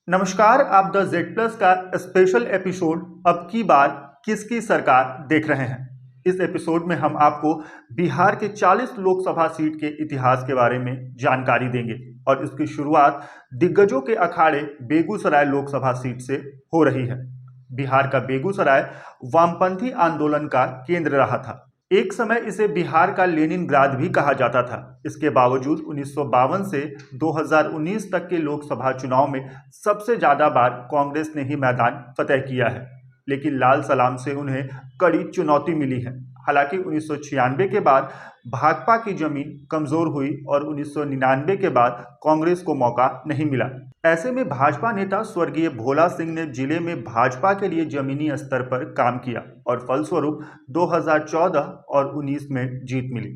नमस्कार, आप the Z plus का स्पेशल एपिसोड अब की बार किसकी सरकार देख रहे हैं। इस एपिसोड में हम आपको बिहार के 40 लोकसभा सीट के इतिहास के बारे में जानकारी देंगे और इसकी शुरुआत दिग्गजों के अखाड़े बेगूसराय लोकसभा सीट से हो रही है। बिहार का बेगूसराय वामपंथी आंदोलन का केंद्र रहा था। एक समय इसे बिहार का लेनिनग्राद भी कहा जाता था। इसके बावजूद 1952 से 2019 तक के लोकसभा चुनाव में सबसे ज्यादा बार कांग्रेस ने ही मैदान फतेह किया है, लेकिन लाल सलाम से उन्हें कड़ी चुनौती मिली है। हालांकि 1996 के बाद भाकपा की जमीन कमजोर हुई और 1999 के बाद कांग्रेस को मौका नहीं मिला। ऐसे में भाजपा नेता स्वर्गीय भोला सिंह ने जिले में भाजपा के लिए जमीनी स्तर पर काम किया और फलस्वरूप 2014 और 19 में जीत मिली।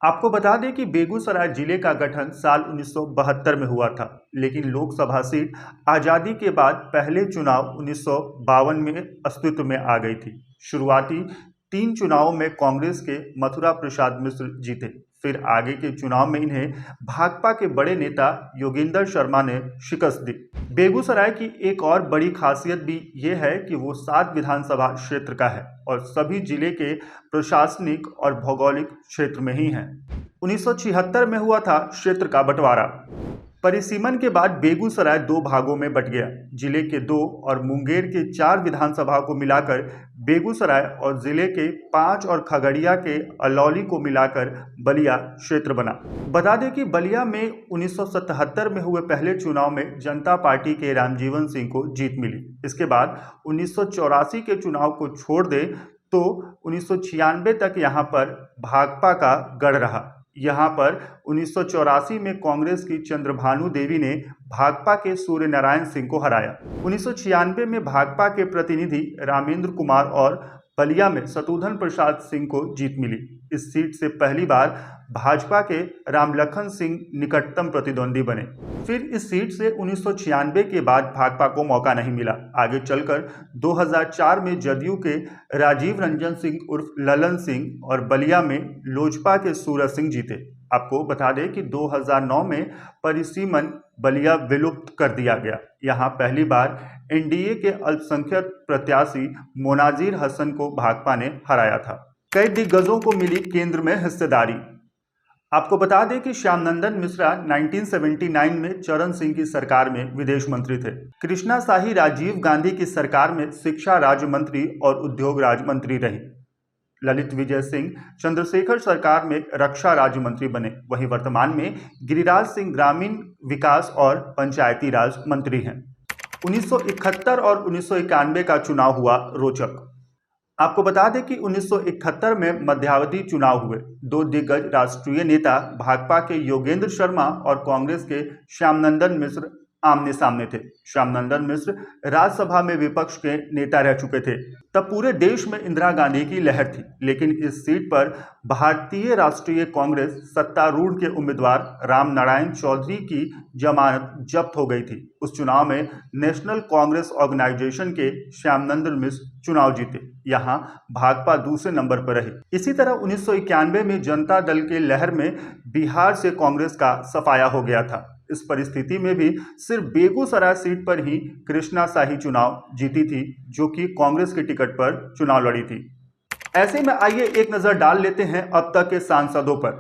आपको बता दें कि बेगूसराय जिले का गठन साल 1972 में हुआ था, लेकिन लोकसभा सीट आज़ादी के बाद पहले चुनाव 1952 में अस्तित्व में आ गई थी। शुरुआती 3 चुनावों में कांग्रेस के मथुरा प्रसाद मिश्र जीते, फिर आगे के चुनाव में इन्हें भाकपा के बड़े नेता योगेंद्र शर्मा ने शिकस्त दी। बेगूसराय की एक और बड़ी खासियत भी ये है कि वो 7 विधानसभा क्षेत्र का है और सभी जिले के प्रशासनिक और भौगोलिक क्षेत्र में ही हैं। 1976 में हुआ था क्षेत्र का बंटवारा। परिसीमन के बाद बेगूसराय 2 भागों में बट गया। जिले के 2 और मुंगेर के 4 विधानसभा को मिलाकर बेगूसराय और जिले के 5 और खगड़िया के अलौली को मिलाकर बलिया क्षेत्र बना। बता दें कि बलिया में 1977 में हुए पहले चुनाव में जनता पार्टी के रामजीवन सिंह को जीत मिली। इसके बाद 1984 के चुनाव को छोड़ दे तो 1996 तक यहाँ पर भाकपा का गढ़ रहा। यहाँ पर 1984 में कांग्रेस की चंद्रभानु देवी ने भाकपा के सूर्य नारायण सिंह को हराया। 1996 में भाकपा के प्रतिनिधि रामेंद्र कुमार और बलिया में शत्रुघ्न प्रसाद सिंह को जीत मिली। इस सीट से पहली बार भाजपा के रामलखन सिंह निकटतम प्रतिद्वंदी बने। फिर इस सीट से 1996 के बाद भाकपा को मौका नहीं मिला। आगे चलकर 2004 में जदयू के राजीव रंजन सिंह उर्फ ललन सिंह और बलिया में लोजपा के सूरज सिंह जीते। आपको बता दें कि 2009 में परिसीमन बलिया विलुप्त कर दिया गया। यहाँ पहली बार एनडीए के अल्पसंख्यक प्रत्याशी मोनाजिर हसन को भाकपा ने हराया था। कई दिग्गजों को मिली केंद्र में हिस्सेदारी। आपको बता दें कि श्यामनंदन मिश्रा 1979 में चरण सिंह की सरकार में विदेश मंत्री थे। कृष्णा शाही राजीव गांधी की सरकार में शिक्षा राज्य मंत्री और उद्योग राज्य मंत्री रही। ललित विजय सिंह चंद्रशेखर सरकार में रक्षा राज्य मंत्री बने। वहीं वर्तमान में गिरिराज सिंह ग्रामीण विकास और पंचायती राज मंत्री हैं। 1971 और 1991 का चुनाव हुआ रोचक। आपको बता दें कि 1971 में मध्यावधि चुनाव हुए। 2 दिग्गज राष्ट्रीय नेता भाकपा के योगेंद्र शर्मा और कांग्रेस के श्यामनंदन मिश्र आमने सामने थे। श्यामनंदन मिश्र राज्यसभा में विपक्ष के नेता रह चुके थे। तब पूरे देश में इंदिरा गांधी की लहर थी, लेकिन इस सीट पर भारतीय राष्ट्रीय कांग्रेस सत्तारूढ़ के उम्मीदवार राम नारायण चौधरी की जमानत जब्त हो गई थी। उस चुनाव में नेशनल कांग्रेस ऑर्गेनाइजेशन के श्यामनंदन मिश्र चुनाव जीते। यहाँ भाकपा दूसरे नंबर पर रही। इसी तरह 1991 में जनता दल के लहर में बिहार से कांग्रेस का सफाया हो गया था। इस परिस्थिति में भी सिर्फ बेगूसराय सीट पर ही कृष्णा शाही चुनाव जीती थी, जो कि कांग्रेस के टिकट पर चुनाव लड़ी थी। ऐसे में आइए एक नजर डाल लेते हैं अब तक के सांसदों पर।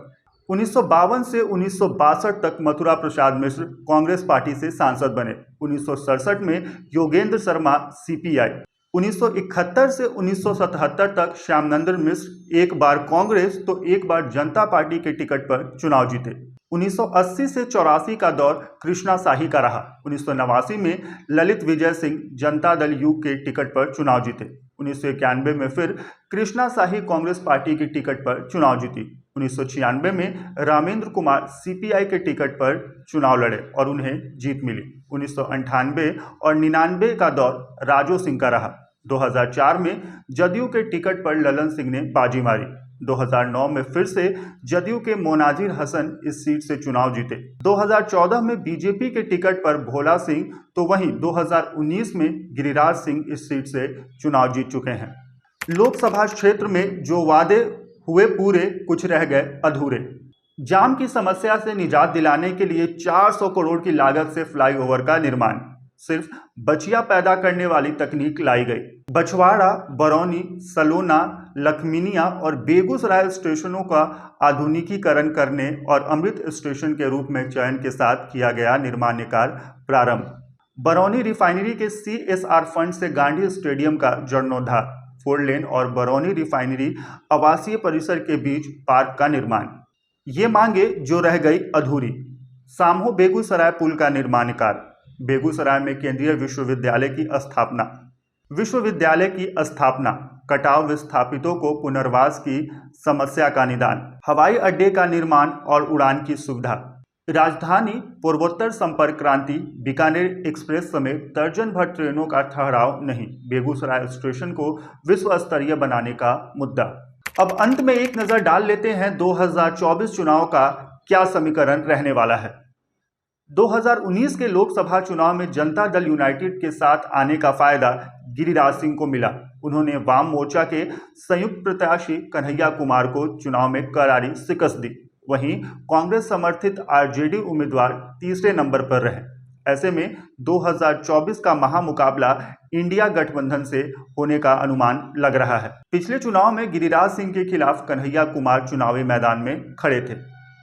1952 से 1962 तक मथुरा प्रसाद मिश्र कांग्रेस पार्टी से सांसद बने। 1967 में योगेंद्र शर्मा सीपीआई। 1971 से 1977 तक श्यामनंदन मिश्र एक बार कांग्रेस तो एक बार जनता पार्टी के टिकट पर चुनाव जीते। 1980 से 84 का दौर कृष्णा शाही का रहा। 1989 में ललित विजय सिंह जनता दल यू के टिकट पर चुनाव जीते। 1991 में फिर कृष्णा शाही कांग्रेस पार्टी की टिकट पर चुनाव जीती। 1996 में रामेंद्र कुमार सीपीआई के टिकट पर चुनाव लड़े और उन्हें जीत मिली। 1998 और 99 का दौर राजो सिंह का रहा। 2004 में जदयू के टिकट पर ललन सिंह ने बाजी मारी। 2009 में फिर से जदयू के मोनाजिर हसन इस सीट से चुनाव जीते। 2014 में बीजेपी के टिकट पर भोला सिंह तो वहीं 2019 में गिरिराज सिंह इस सीट से चुनाव जीत चुके हैं। लोकसभा क्षेत्र में जो वादे हुए पूरे, कुछ रह गए अधूरे। जाम की समस्या से निजात दिलाने के लिए 400 करोड़ की लागत से फ्लाईओवर का निर्माण। सिर्फ बचिया पैदा करने वाली तकनीक लाई गई। बछवाड़ा, बरौनी, सलोना, लखमीनिया और बेगूसराय स्टेशनों का आधुनिकीकरण करने और अमृत स्टेशन के रूप में चयन के साथ किया गया निर्माण कार्य प्रारंभ। बरौनी रिफाइनरी के CSR फंड से गांधी स्टेडियम का जीर्णोद्धार। 4 लेन और बरौनी रिफाइनरी आवासीय परिसर के बीच पार्क का निर्माण। ये मांगे जो रह गई अधूरी। सामहो बेगूसराय पुल का निर्माण कार्य। बेगूसराय में केंद्रीय विश्वविद्यालय की स्थापना। विश्वविद्यालय की स्थापना, कटाव विस्थापितों को पुनर्वास की समस्या का निदान। हवाई अड्डे का निर्माण और उड़ान की सुविधा। राजधानी पूर्वोत्तर संपर्क क्रांति, बीकानेर एक्सप्रेस समेत दर्जन भर ट्रेनों का ठहराव नहीं। बेगूसराय स्टेशन को विश्व स्तरीय बनाने का मुद्दा। अब अंत में एक नजर डाल लेते हैं 2024 चुनाव का क्या समीकरण रहने वाला है। 2019 के लोकसभा चुनाव में जनता दल यूनाइटेड के साथ आने का फायदा गिरिराज सिंह को मिला। उन्होंने वाम मोर्चा के संयुक्त प्रत्याशी कन्हैया कुमार को चुनाव में करारी शिकस्त दी। वहीं कांग्रेस समर्थित आरजेडी उम्मीदवार तीसरे नंबर पर रहे। ऐसे में 2024 का महामुकाबला इंडिया गठबंधन से होने का अनुमान लग रहा है। पिछले चुनाव में गिरिराज सिंह के खिलाफ कन्हैया कुमार चुनावी मैदान में खड़े थे।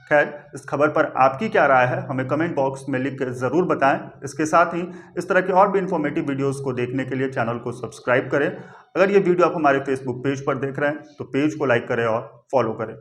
खैर, इस खबर पर आपकी क्या राय है हमें कमेंट बॉक्स में लिख कर जरूर बताएं। इसके साथ ही इस तरह के और भी इंफॉर्मेटिव वीडियोस को देखने के लिए चैनल को सब्सक्राइब करें। अगर ये वीडियो आप हमारे फेसबुक पेज पर देख रहे हैं तो पेज को लाइक करें और फॉलो करें।